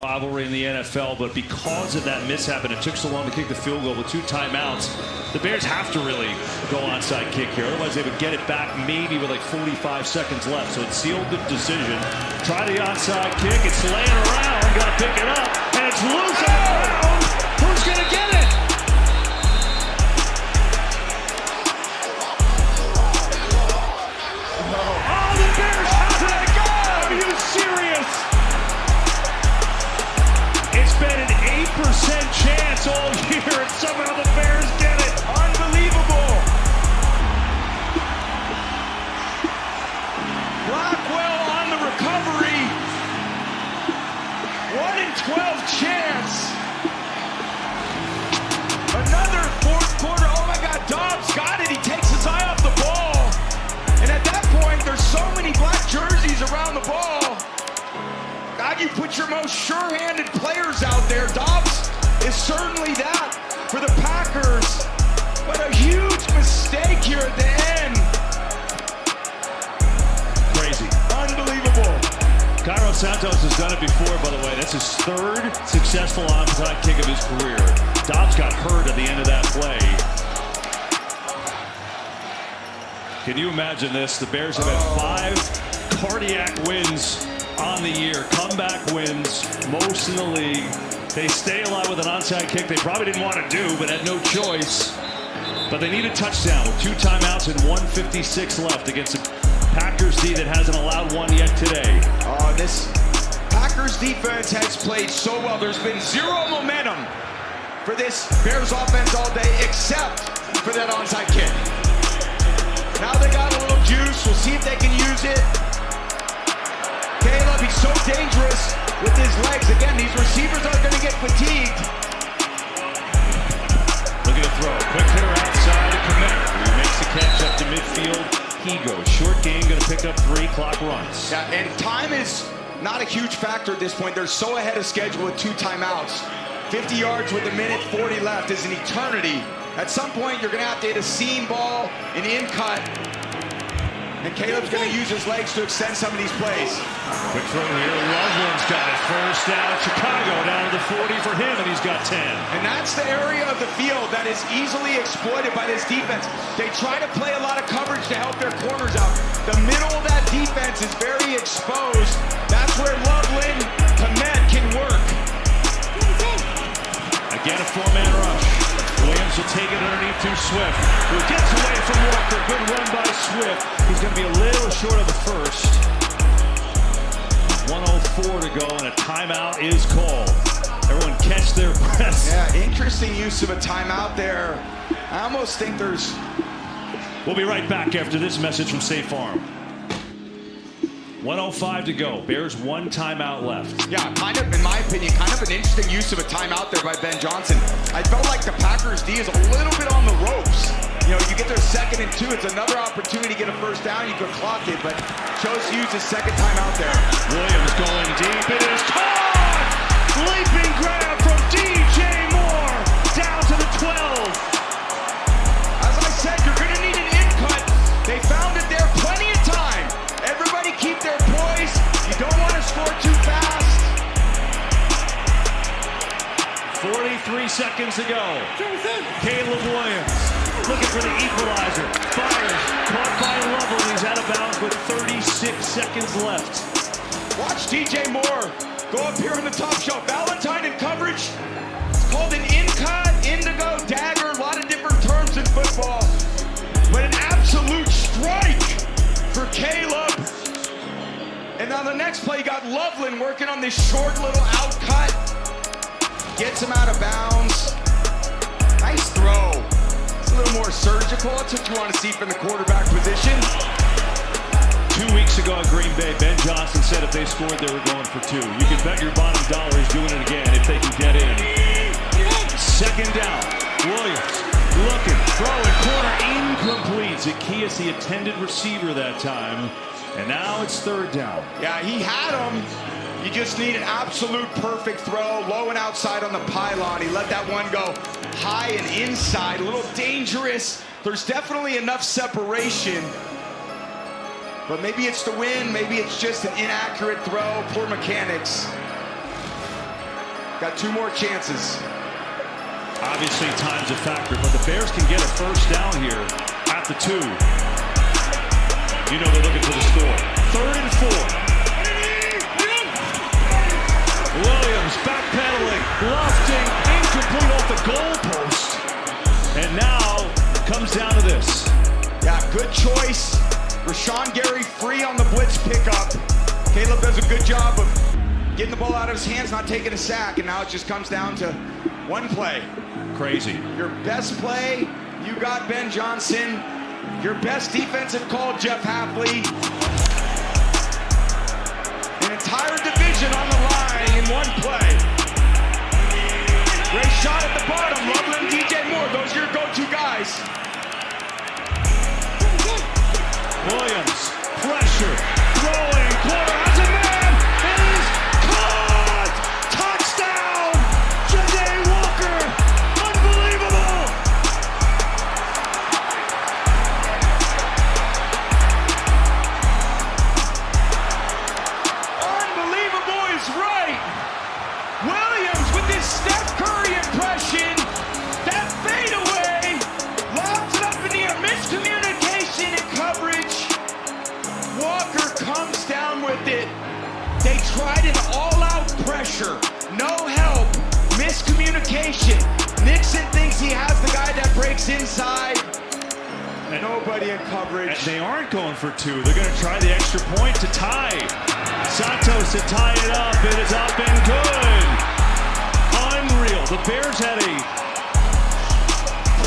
Rivalry in the NFL, but because of that mishap and it took so long to kick the field goal with 2 timeouts, the Bears have to really go onside kick here. Otherwise, they would get it back maybe with like 45 seconds left. So it sealed the decision. Try the onside kick. It's laying around. Got to pick it up, and it's loose around. Who's going to get it? Oh, the Bears have it! Are you serious? It's been an 8% chance all year, and somehow the Bears get it. Unbelievable. Blackwell on the recovery. 1 in 12 chance. Another fourth quarter. Oh my God, Dobbs got it. He takes his eye off the ball. And at that point, there's so many black jerseys around the ball. God, you put your most sure-handed players out there. Dobbs is certainly that for the Packers. But a huge mistake here at the end. Crazy. Unbelievable. Cairo Santos has done it before, by the way. That's his 3rd successful onside kick of his career. Dobbs got hurt at the end of that play. Can you imagine this? The Bears have had 5 cardiac wins on the year, comeback wins, most in the league. They stay alive with an onside kick they probably didn't want to do, but had no choice. But they need a touchdown with 2 timeouts and 1:56 left against a Packers D that hasn't allowed one yet today. This Packers defense has played so well. There's been 0 momentum for this Bears offense all day, except for that onside kick. Now they got a little juice. We'll see if they can use it. Caleb, he's so dangerous with his legs. Again, these receivers are going to get fatigued. Looking to throw. Quick hitter outside to Komet, who makes the catch up to midfield. He goes. Short game, going to pick up 3. Clock runs. Yeah, and time is not a huge factor at this point. They're so ahead of schedule with 2 timeouts. 50 yards with 1:40 left is an eternity. At some point, you're going to have to hit a seam ball, an in cut. And Caleb's going to use his legs to extend some of these plays. Quick throw here. Loveland's got it. First down. Chicago down to the 40 for him, and he's got 10. And that's the area of the field that is easily exploited by this defense. They try to play a lot of coverage to help their corners out. The middle of that defense is very exposed. That's where Loveland, Komet can work. Again, a 4-man rush. Williams will take it underneath to Swift, who gets away from Walker. Good run by Swift. He's going to be a little short of the first. 1:04 to go, and a timeout is called. Everyone catch their breath. Yeah, interesting use of a timeout there. I almost think there's... We'll be right back after this message from State Farm. 1:05 to go. Bears 1 timeout left. Yeah, kind of, in my opinion, kind of an interesting use of a timeout there by Ben Johnson. I felt like the Packers D is a little bit on the ropes. You know, you get their 2nd and 2. It's another opportunity to get a first down. You could clock it, but chose to use his 2nd timeout there. Williams going deep. It is caught! Leaping grab from DJ Moore down to the 12. As I said, you're going to need an in cut. They found it there plenty of time. Everybody keep their poise. You don't want to score too fast. 43 seconds to go. Caleb Williams looking for the equalizer. Fires. Caught by Loveland. He's out of bounds with 36 seconds left. Watch DJ Moore go up here on the top shelf. Valentine in coverage. It's called an in-cut, indigo, dagger. A lot of different terms in football. But an absolute strike for Caleb. And now the next play, you got Loveland working on this short little out cut. Gets him out of bounds. Nice throw. It's a little more surgical. That's what you want to see from the quarterback position. 2 weeks ago in Green Bay, Ben Johnson said if they scored, they were going for 2. You can bet your bottom dollar he's doing it again if they can get in. 2nd down. Williams looking, throwing, corner, incomplete. Zacchaeus, the intended receiver that time. And now it's 3rd down. Yeah, he had him. You just need an absolute perfect throw, low and outside on the pylon. He let that one go high and inside, a little dangerous. There's definitely enough separation. But maybe it's the wind, maybe it's just an inaccurate throw, poor mechanics. Got 2 more chances. Obviously, time's a factor, but the Bears can get a first down here at the 2. You know they're looking for the score. 3rd and 4. Williams backpedaling, lofting, incomplete off the goalpost. And now comes down to this. Yeah, good choice. Rashawn Gary free on the blitz pickup. Caleb does a good job of getting the ball out of his hands, not taking a sack, and now it just comes down to one play. Crazy. Your best play, you got Ben Johnson. Your best defensive call, Jeff Hafley. An entire division on the line in one play. Great shot at the bottom. Loveland, DJ Moore, those are your go-to guys. Williams, pressure, throwing, quarter has a man, it is caught! Touchdown! J.J. Walker, unbelievable! Unbelievable is right. Williams with his Steph Curry impression. That fadeaway lobs it up in the air. Miscommunication and coverage. Walker comes down with it. They tried an all-out pressure. No help. Miscommunication. Nixon thinks he has the guy that breaks inside. And nobody in coverage. And they aren't going for 2. They're going to try the extra point to tie. Santos to tie it up. It is up and good. Unreal. The Bears had a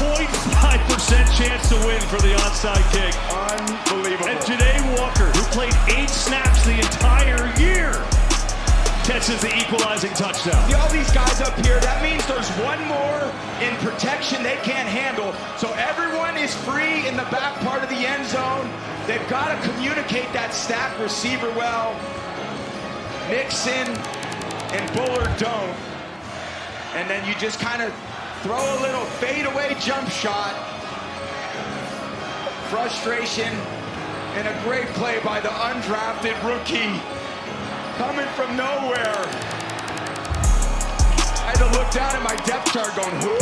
0.5% chance to win for the onside kick. Unbelievable. And J.J. Walker, who played 8 snaps the entire year, catches the equalizing touchdown. See all these guys up here, that means there's one more in protection they can't handle. So everyone is free in the back part of the end zone. They've got to communicate that stack receiver well. Nixon and Bullard don't. And then you just kind of throw a little fadeaway jump shot. Frustration and a great play by the undrafted rookie. Coming from nowhere. I had to look down at my depth chart going, who?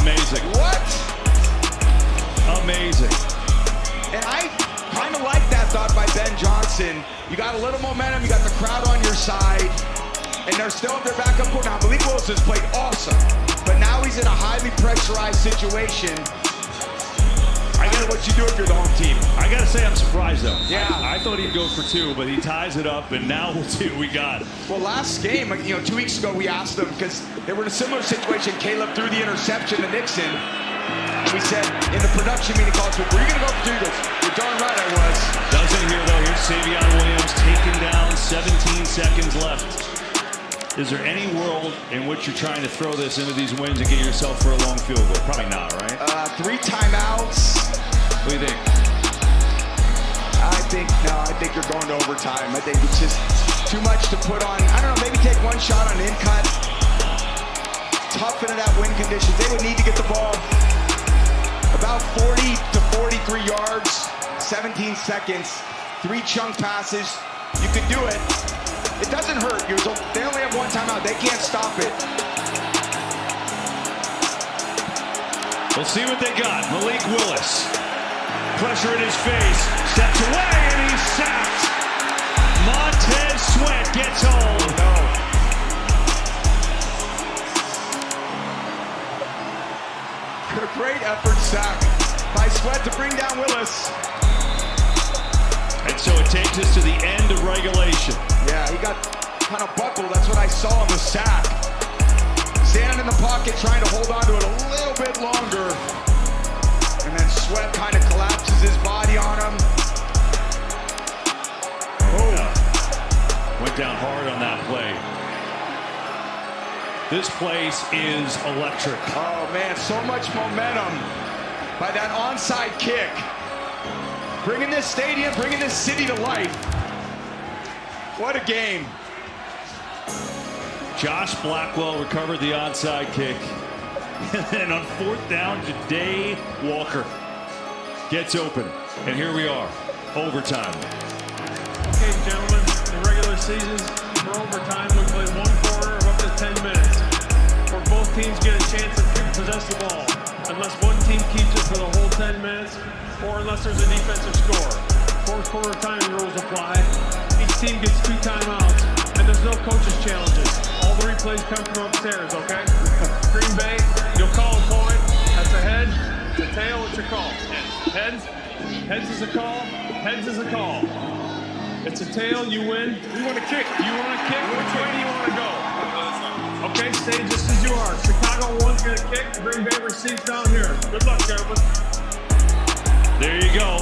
Amazing. What? Amazing. And I kind of like that thought by Ben Johnson. You got a little momentum, you got the crowd on your side, and they're still at their backup court. Now, Malik Willis has played awesome, but now he's in a highly pressurized situation. I get what you do if you're the home team. I got to say, I'm surprised, though. Yeah. I thought he'd go for 2, but he ties it up, and now we'll see what we got. Well, last game, 2 weeks ago, we asked them, because they were in a similar situation. Caleb threw the interception to Nixon. We said in the production meeting calls, were you going to go through this? You're darn right I was. Doesn't here, though. Here's Savion Williams taken down, 17 seconds left. Is there any world in which you're trying to throw this into these wins and get yourself for a long field goal? Probably not, right? 3 timeouts. What do you think? I think you're going to overtime. I think it's just too much to put on. I don't know, maybe take one shot on in cut. Tough into that wind conditions. They would need to get the ball about 40 to 43 yards, 17 seconds, 3 chunk passes. You could do it. It doesn't hurt. They only have 1 timeout. They can't stop it. We'll see what they got. Malik Willis. Pressure in his face. Steps away and he's sacked. Montez Sweat gets home. No. Great effort sack by Sweat to bring down Willis. And so it takes us to the end of regulation. Yeah, he got kind of buckled. That's what I saw on the sack. Standing in the pocket, trying to hold on to it a little bit longer. And then Sweat kind of collapses his body on him. Went down hard on that play. This place is electric. Oh, man, so much momentum by that onside kick. Bringing this stadium, bringing this city to life. What a game. Josh Blackwell recovered the onside kick. And then on 4th down, J.J. Walker gets open. And here we are, overtime. Okay, gentlemen, in the regular season, for overtime, we play 1 quarter of up to 10 minutes. minutes or unless there's a defensive score. Fourth quarter timing rules apply. Each team gets 2 timeouts, and there's no coaches' challenges. All the replays come from upstairs, okay? Green Bay, you'll call a coin. That's a head. It's a tail. What's your call? Heads. Heads is a call. Heads is a call. It's a tail. You win. You want to kick. You want to kick. Which way do you want to go? Okay, stay just as you are. Chicago 1's going to kick. Green Bay receives down here. Good luck, gentlemen. There you go.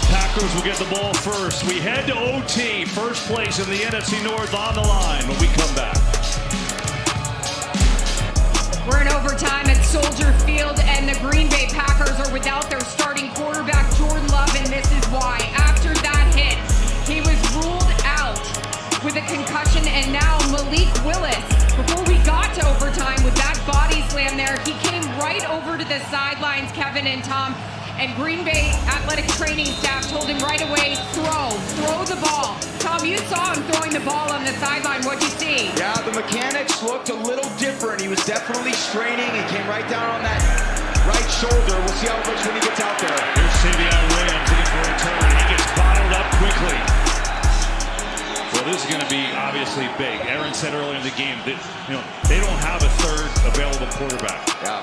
Packers will get the ball first. We head to OT. First place in the NFC North on the line when we come back. We're in overtime at Soldier Field, and the Green Bay Packers are without their starting quarterback, Jordan Love, and this is why. After that hit, he was ruled out with a concussion, and now Malik Willis, before we got to overtime with that body slam there, he came right over to the sidelines, Kevin and Tom, and Green Bay athletic training staff told him right away, throw the ball. Tom, you saw him throwing the ball on the sideline. What'd you see? Yeah, the mechanics looked a little different. He was definitely straining. He came right down on that right shoulder. We'll see how it looks when he gets out there. Here's Savion Williams looking for a return. He gets bottled up quickly. Well, this is going to be obviously big. Aaron said earlier in the game that they don't have a third available quarterback. Yeah.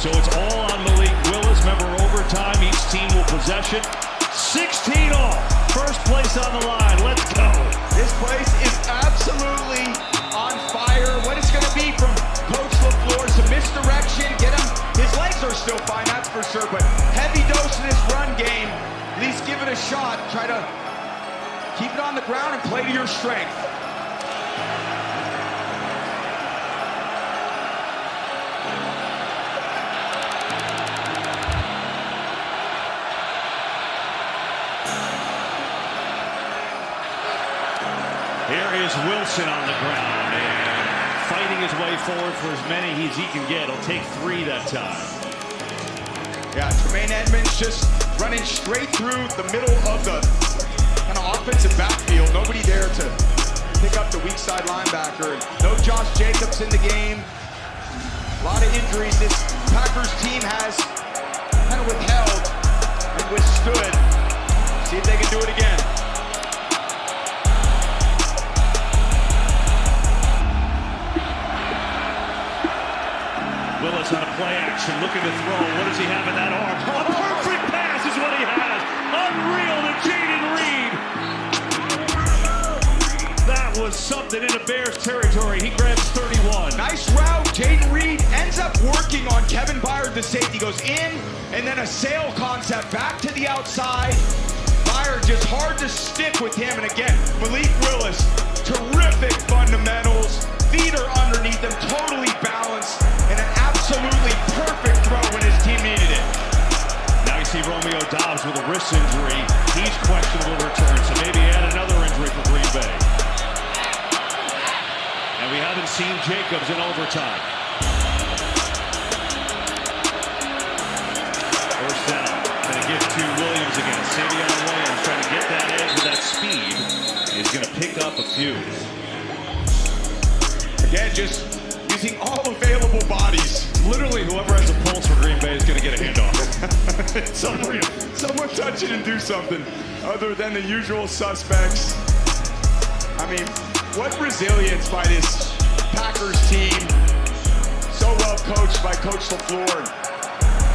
So it's all on Malik Willis. Remember, overtime, each team will possession. 16 off. First place on the line. Let's go. This place is absolutely on fire. What it's going to be from Coach LaFleur, some misdirection. Get him. His legs are still fine, that's for sure. But heavy dose of this run game. At least give it a shot. Try to keep it on the ground and play to your strength. Here is Wilson on the ground and fighting his way forward for as many as he can get. He'll take 3 that time. Yeah, Tremaine Edmonds just running straight through the middle of the kind of offensive backfield. Nobody there to pick up the weak side linebacker. No Josh Jacobs in the game. A lot of injuries this Packers team has kind of withheld and withstood. See if they can do it again. Willis on a play action, looking to throw. What does he have in that arm? A perfect pass is what he has. Unreal to Jaden Reed. That was something in the Bears territory. He grabs 31. Nice route. Jaden Reed ends up working on Kevin Byard, the safety. Goes in, and then a sail concept back to the outside. Byard just hard to stick with him. And again, Malik Willis, terrific fundamentals. Feet are underneath him, totally balanced, and an absolutely perfect throw when his team needed it. Now you see Romeo Dobbs with a wrist injury. He's questionable return, so maybe add another injury for Green Bay. And we haven't seen Jacobs in overtime. First down. Going to give to Williams again. Savion Williams trying to get that edge with that speed. Is going to pick up a few. Again, just using all available bodies. Literally, whoever has a pulse for Green Bay is going to get a handoff. It's unreal. Someone touch it and do something other than the usual suspects. I mean, what resilience by this Packers team. So well coached by Coach LaFleur.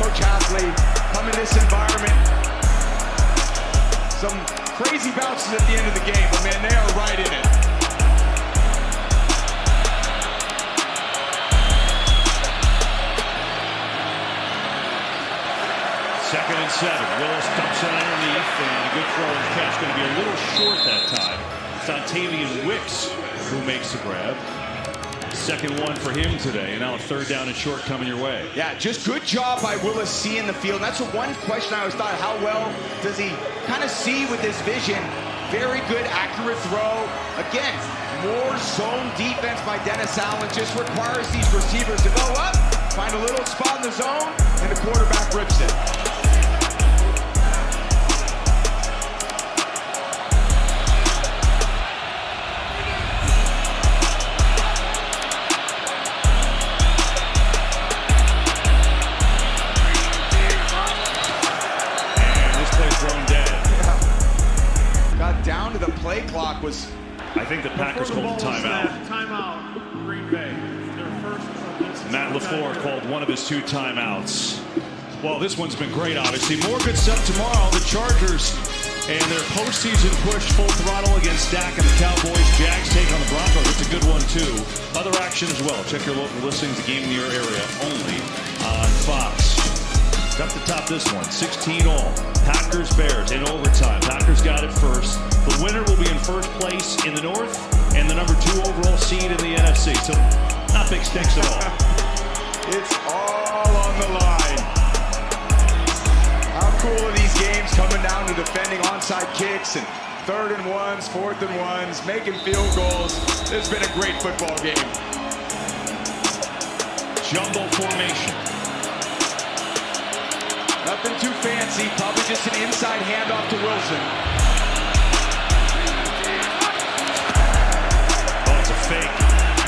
Coach Hafley, come in this environment. Some crazy bounces at the end of the game, but man, they are right in it. Second and 7. Willis dumps it underneath, and a good throw and catch. Going to be a little short that time. It's Ontavian Wicks who makes the grab. Second one for him today, and now a third down and short coming your way. Yeah, just good job by Willis seeing the field. And that's the one question I always thought, how well does he kind of see with his vision? Very good, accurate throw. Again, more zone defense by Dennis Allen just requires these receivers to go up, find a little spot in the zone, and the quarterback rips it. think the Packers called a timeout. Timeout, Green Bay. Their first of this Matt LaFleur called one of his 2 timeouts. Well, this one's been great, obviously. More good stuff tomorrow. The Chargers and their postseason push full throttle against Dak and the Cowboys. Jags take on the Broncos. It's a good one, too. Other action as well. Check your local listings. The game in your area only on Fox. Up to top this one, 16 all. Packers, Bears in overtime. Packers got it first. The winner will be in first place in the North and the number 2 overall seed in the NFC. So not big stakes at all. It's all on the line. How cool are these games coming down to defending onside kicks and 3rd and 1s, 4th and 1s, making field goals. This has been a great football game. Jumbo formation. Nothing too fancy, probably just an inside handoff to Wilson. Oh, it's a fake.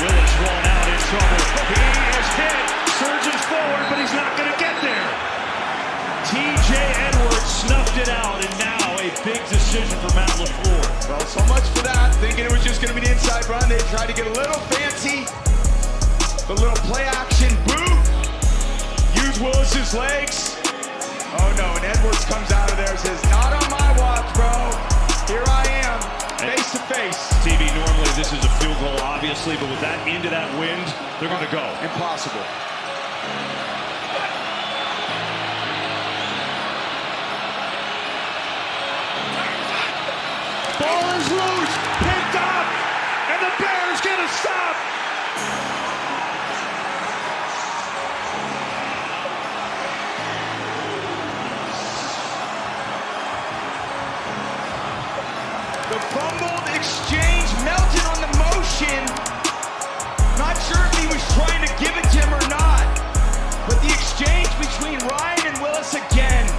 Willis rolling out in trouble. He is hit. Surges forward, but he's not going to get there. T.J. Edwards snuffed it out, and now a big decision for Matt LaFleur. Well, so much for that. Thinking it was just going to be an inside run. They tried to get a little fancy. The little play action boot. Use Willis's legs. Oh no, and Edwards comes out of there and says, not on my watch, bro. Here I am, face to face. TV, normally this is a field goal, obviously, but with that into that wind, they're going to go. Impossible. Ball is loose, picked up, and the Bears get a stop. The fumbled exchange melted on the motion. Not sure if he was trying to give it to him or not. But the exchange between Ryan and Willis again.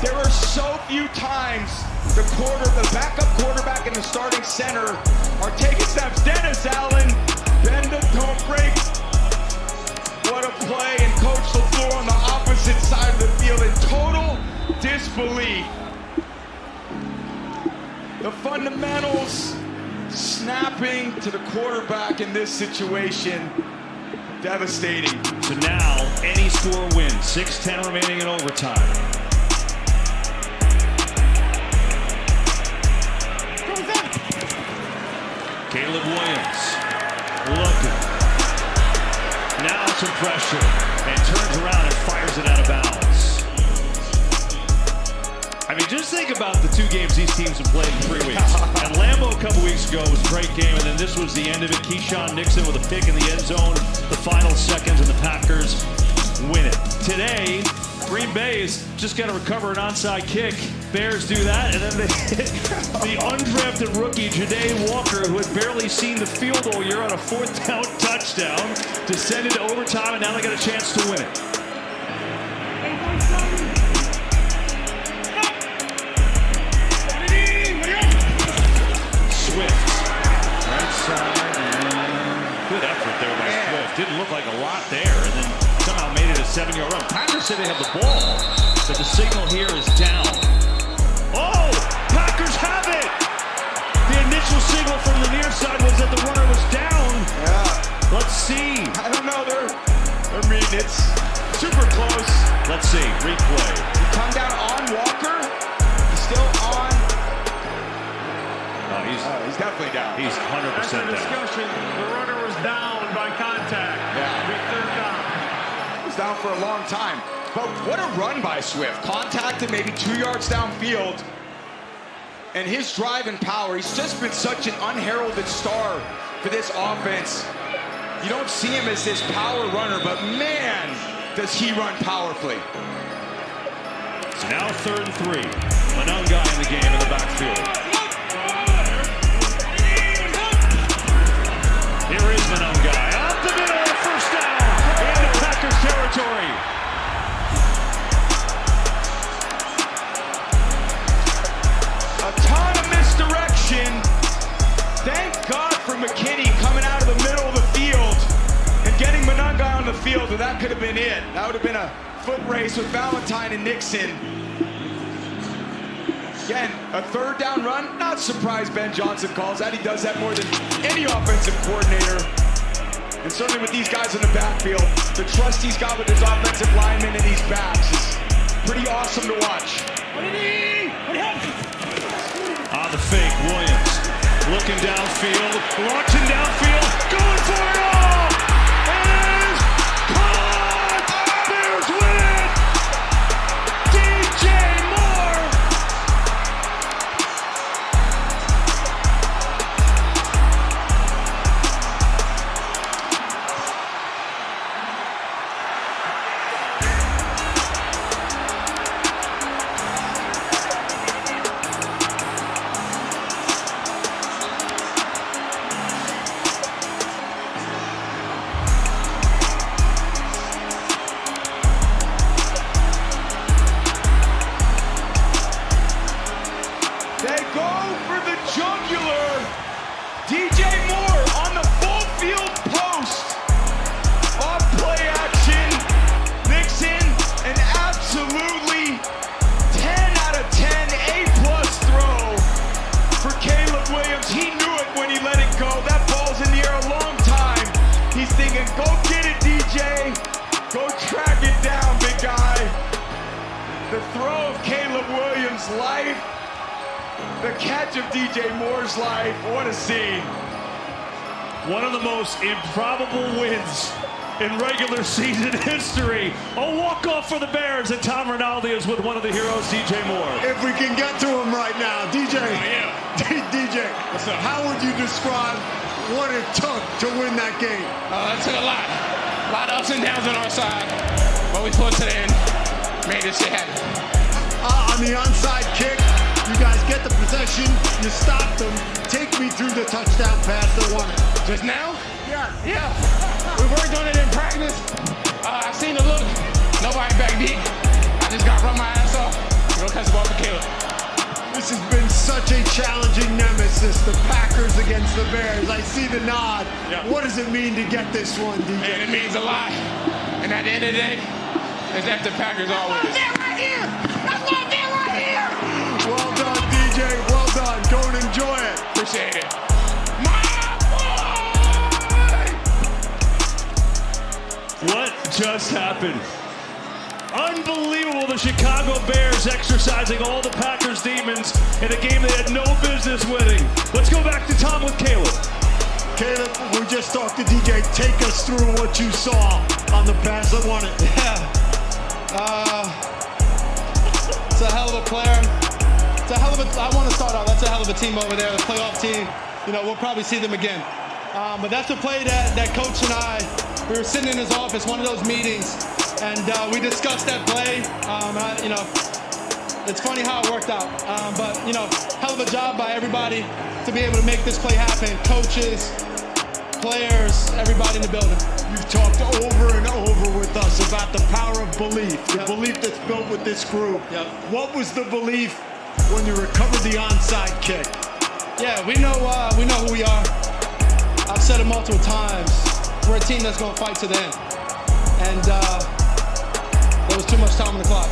There are so few times the backup quarterback and the starting center are taking snaps. Dennis Allen, bend it, don't break. What a play. And Coach LaFleur on the opposite side of the field in total disbelief. The fundamentals snapping to the quarterback in this situation. Devastating. So now, any score wins. 6:10 remaining in overtime. Caleb Williams looking. Now some pressure. And turns around and fires it out of bounds. I mean, just think about the 2 games these teams have played in 3 weeks. At Lambeau a couple weeks ago was a great game, and then this was the end of it. Keyshawn Nixon with a pick in the end zone, the final seconds, and the Packers win it. Today, Green Bay has just got to recover an onside kick. Bears do that, and then they hit the undrafted rookie, Ja'Day Walker, who had barely seen the field all year on a 4th down touchdown, to send it to overtime, and now they got a chance to win it. Good effort there by Swift. Didn't look like a lot there, and then somehow made it a 7-yard run. Packers say they have the ball, but the signal here is down. Oh, Packers have it! The initial signal from the near side was that the runner was down. Yeah. Let's see. I don't know. They're meeting. It's super close. Let's see. Replay. He come down on Walker. He's still on. He's definitely down. He's 100% After down. discussion, the runner was down by contact. Yeah. Big 3rd down. He was down for a long time. But what a run by Swift. Contacted maybe 2 yards downfield. And his drive and power, he's just been such an unheralded star for this offense. You don't see him as this power runner, but man, does he run powerfully. So now 3rd and 3. Mononga in the game in the backfield. Here is Mononga. Up the middle, 1st down into Packers territory. A ton of misdirection. Thank God for McKinney coming out of the middle of the field and getting Mononga on the field, and that could have been it. That would have been a foot race with Valentine and Nixon. Again, a third down run. Not surprised Ben Johnson calls that. He does that more than any offensive coordinator. And certainly with these guys in the backfield, the trust he's got with his offensive linemen and these backs is pretty awesome to watch. On the fake, Williams looking downfield, launching downfield, going for it all! And caught! Bears win! DJ Moore! They go for the jugular. DJ Moore on the full field post. Off play action. Nixon, an absolutely 10 out of 10 A+ throw for Caleb Williams. He knew it when he let it go. That ball's in the air a long time. He's thinking, go get it, DJ. Go track it down, big guy. The throw of Caleb Williams' life. The catch of DJ Moore's life. What a scene. One of the most improbable wins in regular season history. A walk-off for the Bears, and Tom Rinaldi is with one of the heroes, DJ Moore. If we can get to him right now, DJ. DJ, what's up? How would you describe what it took to win that game? It took a lot of ups and downs on our side, but we fought to the end, made this shit happen. On the onside kick, you guys get the possession, you stop them. Take me through the touchdown pass that won it. Just now? Yeah. Yeah. We worked on it in practice. I seen the look. Nobody back deep. I just got to run my ass off. Go catch the ball for Caleb. This has been such a challenging nemesis, the Packers against the Bears. I see the nod. Yeah. What does it mean to get this one, DJ? And it means a lot. And at the end of the day, it's after Packers always. Right here! That's not there right here! Well done, DJ. Well done. Go and enjoy it. Appreciate it. My boy! What just happened? Unbelievable, the Chicago Bears exercising all the Packers' demons in a game they had no business winning. Let's go back to Tom with Caleb. Caleb, we just talked to DJ. Take us through what you saw on the pass that won it. It's a hell of a player. It's a hell of a, I want to start out, that's a hell of a team over there, the playoff team. You know, we'll probably see them again. But that's a play that Coach and I, we were sitting in his office, one of those meetings, and we discussed that play. You know, it's funny how it worked out. But, you know, hell of a job by everybody to be able to make this play happen. Coaches, players, everybody in the building. You've talked over and over with us about the power of belief, the belief that's built with this group. Yep. What was the belief when you recovered the onside kick? Yeah, we know who we are. I've said it multiple times. We're a team that's going to fight to the end. And there was too much time on the clock.